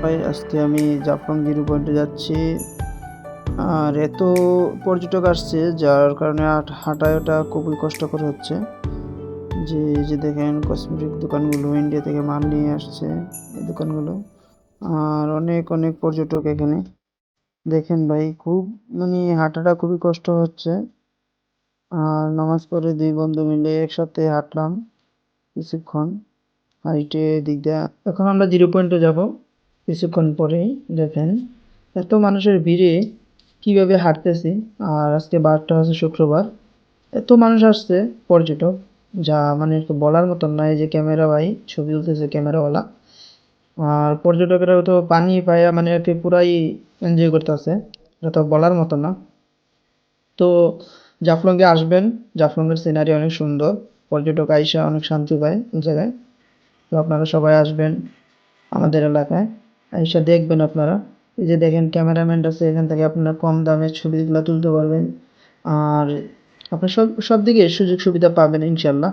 ভাই, আজকে আমি জাফলং জিরো পয়েন্টে যাচ্ছি। আর এত পর্যটক আসছে যার কারণে হাঁটায় ওটা খুবই কষ্টকর হচ্ছে। যে দেখেন কসমেটিক দোকানগুলো ইন্ডিয়া থেকে মাল নিয়ে আসছে, এই দোকানগুলো। আর অনেক অনেক পর্যটক এখানে। দেখেন ভাই, খুব মানে হাঁটাটা খুবই কষ্ট হচ্ছে। আর নামাজ পড়ে দুই বন্ধু মিলে একসাথে হাঁটলাম কিছুক্ষণ। হাইটে দিক দিয়ে এখন আমরা জিরো পয়েন্টে যাব কিছুক্ষণ পরেই। দেখেন এত মানুষের ভিড়ে কিভাবে হাঁটতেছি। আর আজকে বারটা হচ্ছে শুক্রবার, এত মানুষ আসছে পর্যটক, যা মানে তো বলার মতন নয়। যে ক্যামেরা ভাই ছবি তুলতেছে ক্যামেরাওয়ালা। আর পর্যটকেরা তো পানি পায়া মানে আর কি পুরাই এনজয় করতেছে, এটা তো বলার মতো না। তো জাফলংয়ে আসবেন, জাফলংয়ের সিনারি অনেক সুন্দর, পর্যটক আইসা অনেক শান্তি পায় এই জায়গায়। তো আপনারা সবাই আসবেন আমাদের এলাকায়, এসে দেখবেন আপনারা। এই যে দেখেন ক্যামেরাম্যান আছে, এখান থেকে আপনারা কম দামে ছবিগুলো তুলতে পারবেন। আর আপনার সব দিকে সুযোগ সুবিধা পাবেন ইনশাল্লাহ।